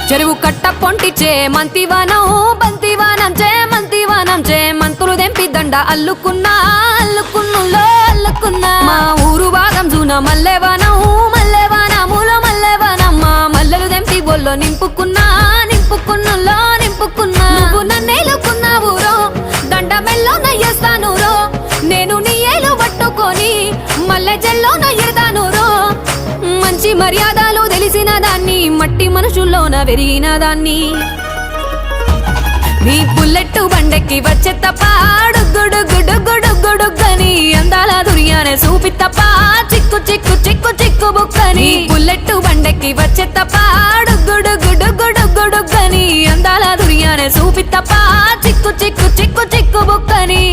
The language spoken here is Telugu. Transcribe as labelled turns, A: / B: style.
A: చెరువు కట్ట పొంటిచే మంతివానం బంతివానం చే మంతులు దెంపి దండ అల్లుకున్నా మా ఊరు భాగం జూన మల్లెవానములో మల్లెవానమ్మ మల్లెలు దెంపి బొల్లో నింపుకున్నా నువ్వు నన్నేలుకున్నావు రో దండ మెల్లో నయ్యేస్తాను రో నేను నీ ఏలు పట్టుకొని మల్లె జల్లో నయ్యేదాను రో మంచి మర్యాదలు తెలిసిన దాన్ని మట్టి మనుషుల్లోన పెరిగిన దాన్ని నీ బుల్లెట్టు బండెక్కి వచ్చే తప్ప గుడుగుడుగుడుగుడుగని అందాల దుర్యానే చూపి తప్ప చిక్కు బుక్కని బుల్లెట్టు బండెక్కి వచ్చే తప్ప గుడుగుడుగుడుగుడుగని అందాల దుర్యానే చూపి తప్ప చిక్కు బుక్కని